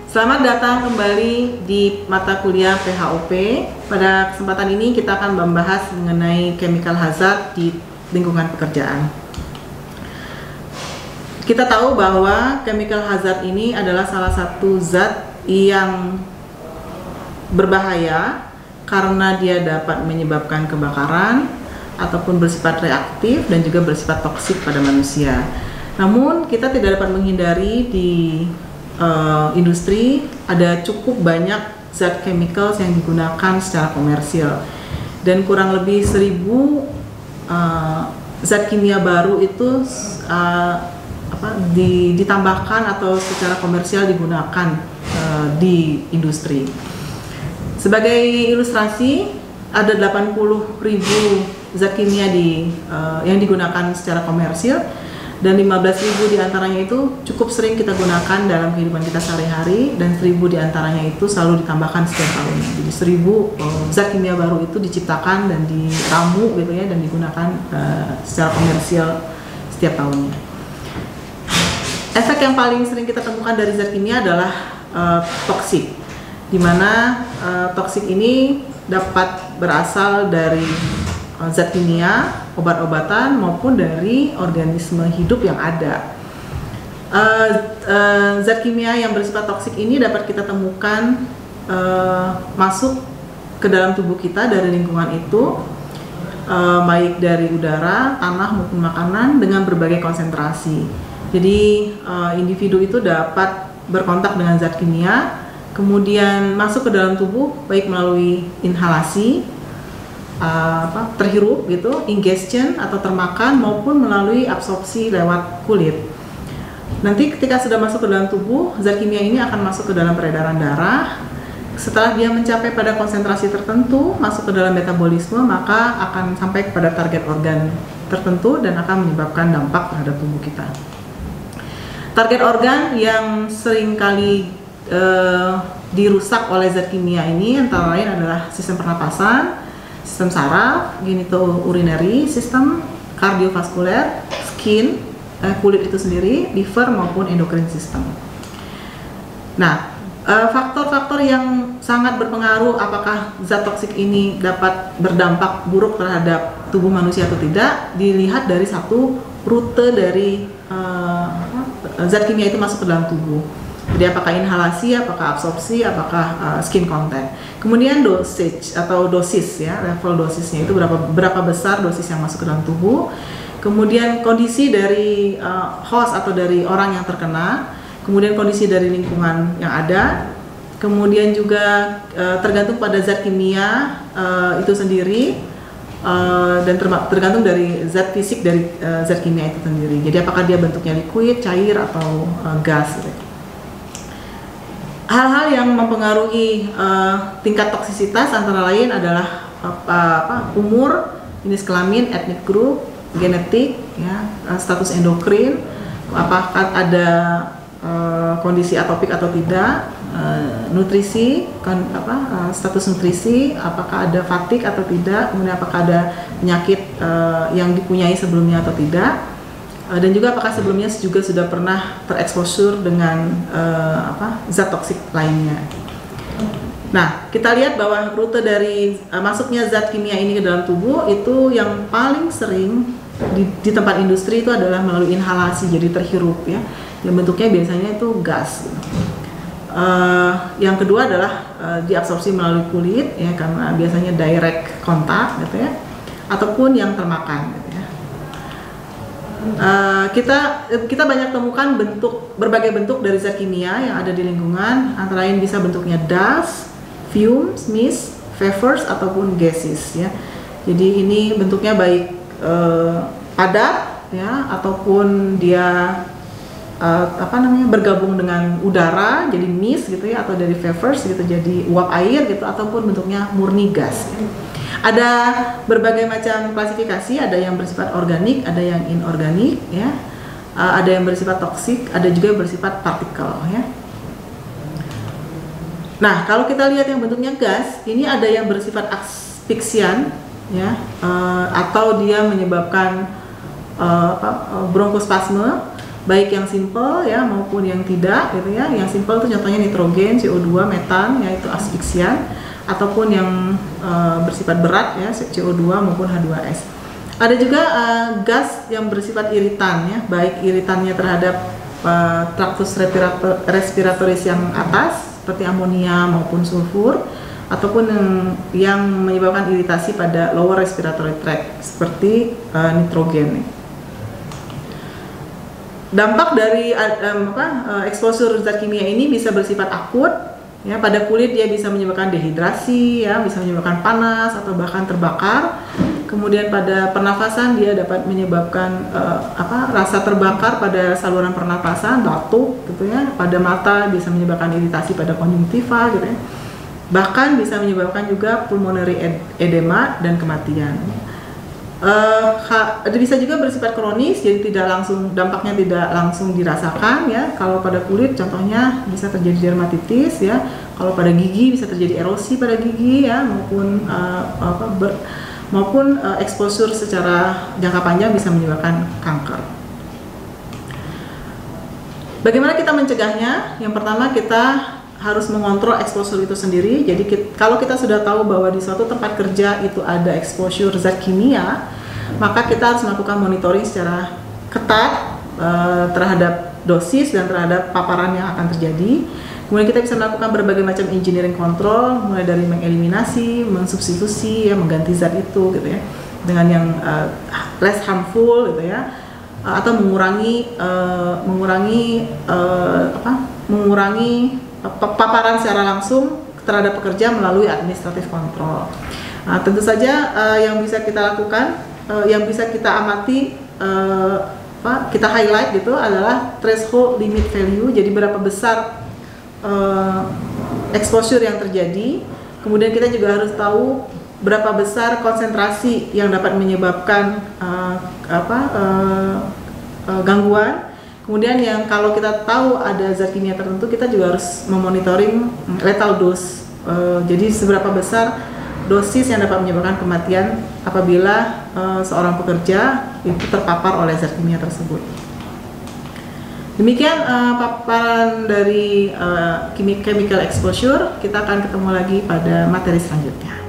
Selamat datang kembali di mata kuliah PHOP. Pada kesempatan ini kita akan membahas mengenai chemical hazard di lingkungan pekerjaan. Kita tahu bahwa chemical hazard ini adalah salah satu zat yang berbahaya karena dia dapat menyebabkan kebakaran ataupun bersifat reaktif dan juga bersifat toksik pada manusia. Namun kita tidak dapat menghindari di industri ada cukup banyak zat chemicals yang digunakan secara komersil, dan kurang lebih 1000 zat kimia baru itu ditambahkan atau secara komersial digunakan di industri. Sebagai ilustrasi, ada 80.000 zat kimia yang digunakan secara komersil, dan 15.000 diantaranya itu cukup sering kita gunakan dalam kehidupan kita sehari-hari, dan 1.000 diantaranya itu selalu ditambahkan setiap tahun. Jadi 1.000 zat kimia baru itu diciptakan dan diramu gitu ya, dan digunakan secara komersial setiap tahunnya. Efek yang paling sering kita temukan dari zat kimia adalah toksik, di mana toksik ini dapat berasal dari zat kimia, obat-obatan, maupun dari organisme hidup yang ada. Zat kimia yang bersifat toksik ini dapat kita temukan masuk ke dalam tubuh kita dari lingkungan itu, baik dari udara, tanah, maupun makanan dengan berbagai konsentrasi. Jadi individu itu dapat berkontak dengan zat kimia, kemudian masuk ke dalam tubuh baik melalui inhalasi, terhirup gitu, ingestion atau termakan, maupun melalui absorpsi lewat kulit. Nanti ketika sudah masuk ke dalam tubuh, zat kimia ini akan masuk ke dalam peredaran darah. Setelah dia mencapai pada konsentrasi tertentu, masuk ke dalam metabolisme, maka akan sampai kepada target organ tertentu dan akan menyebabkan dampak terhadap tubuh kita. Target organ yang sering kali dirusak oleh zat kimia ini antara lain adalah sistem pernapasan, sistem saraf, genitourinary system, kardiovaskuler, skin, kulit itu sendiri, liver, maupun endocrine system. Nah, faktor-faktor yang sangat berpengaruh apakah zat toksik ini dapat berdampak buruk terhadap tubuh manusia atau tidak dilihat dari satu rute dari zat kimia itu masuk ke dalam tubuh. Jadi apakah inhalasi, apakah absorpsi, apakah skin contact. Kemudian dosage atau dosis ya, level dosisnya itu berapa besar dosis yang masuk ke dalam tubuh. Kemudian kondisi dari host atau dari orang yang terkena, kemudian kondisi dari lingkungan yang ada. Kemudian juga tergantung pada zat kimia itu sendiri, dan tergantung dari zat fisik dari zat kimia itu sendiri. Jadi apakah dia bentuknya liquid, cair, atau gas gitu. Hal-hal yang mempengaruhi tingkat toksisitas antara lain adalah umur, jenis kelamin, ethnic group, genetik, ya, status endokrin, apakah ada kondisi atopik atau tidak, nutrisi, status nutrisi, apakah ada fatigue atau tidak, kemudian apakah ada penyakit yang dipunyai sebelumnya atau tidak. Dan juga apakah sebelumnya juga sudah pernah tereksposur dengan zat toksik lainnya. Nah, kita lihat bahwa rute dari masuknya zat kimia ini ke dalam tubuh itu yang paling sering di tempat industri itu adalah melalui inhalasi, jadi terhirup ya. Yang bentuknya biasanya itu gas. Yang kedua adalah diabsorpsi melalui kulit ya, karena biasanya direct kontak gitu ya, ataupun yang termakan gitu ya. Kita banyak temukan berbagai bentuk dari zat kimia yang ada di lingkungan, antara lain bisa bentuknya dust, fumes, mist, vapors, ataupun gases ya. Jadi ini bentuknya baik padat ya, ataupun dia bergabung dengan udara jadi mist gitu ya, atau dari vapors gitu jadi uap air gitu, ataupun bentuknya murni gas ya. Ada berbagai macam klasifikasi, ada yang bersifat organik, ada yang inorganik ya, ada yang bersifat toksik, ada juga yang bersifat partikel ya. Nah, kalau kita lihat yang bentuknya gas, ini ada yang bersifat asphyxian ya, atau dia menyebabkan bronkospasme, baik yang simple ya maupun yang tidak gitu ya. Yang simple itu contohnya nitrogen, CO2, metan yaitu asfiksian, ataupun yang bersifat berat ya CO2 maupun H2S. Ada juga gas yang bersifat iritan ya, baik iritannya terhadap traktus respiratoris yang atas seperti amonia maupun sulfur, ataupun yang menyebabkan iritasi pada lower respiratory tract seperti nitrogen. Dampak dari exposure zat kimia ini bisa bersifat akut ya, pada kulit dia bisa menyebabkan dehidrasi ya, bisa menyebabkan panas atau bahkan terbakar. Kemudian pada pernafasan dia dapat menyebabkan rasa terbakar pada saluran pernapasan, batuk gitu ya. Pada mata bisa menyebabkan iritasi pada konjungtiva gitu ya. Bahkan bisa menyebabkan juga pulmonary edema dan kematian. Bisa juga bersifat kronis, jadi dampaknya tidak langsung dirasakan ya. Kalau pada kulit contohnya bisa terjadi dermatitis ya. Kalau pada gigi bisa terjadi erosi pada gigi ya, maupun exposure secara jangka panjang bisa menyebabkan kanker. Bagaimana kita mencegahnya? Yang pertama kita harus mengontrol exposure itu sendiri. Jadi kalau kita sudah tahu bahwa di suatu tempat kerja itu ada exposure zat kimia, maka kita harus melakukan monitoring secara ketat terhadap dosis dan terhadap paparan yang akan terjadi. Kemudian kita bisa melakukan berbagai macam engineering control, mulai dari mengeliminasi, mensubstitusi, ya, mengganti zat itu gitu ya, dengan yang less harmful gitu ya, atau mengurangi paparan secara langsung terhadap pekerja melalui administratif control. Nah, tentu saja yang bisa kita lakukan, yang bisa kita amati, kita highlight gitu adalah threshold limit value. Jadi berapa besar exposure yang terjadi. Kemudian kita juga harus tahu berapa besar konsentrasi yang dapat menyebabkan gangguan. Kemudian yang kalau kita tahu ada zat kimia tertentu, kita juga harus memonitoring lethal dose. Jadi seberapa besar dosis yang dapat menyebabkan kematian apabila seorang pekerja itu terpapar oleh zat kimia tersebut. Demikian paparan dari chemical exposure. Kita akan ketemu lagi pada materi selanjutnya.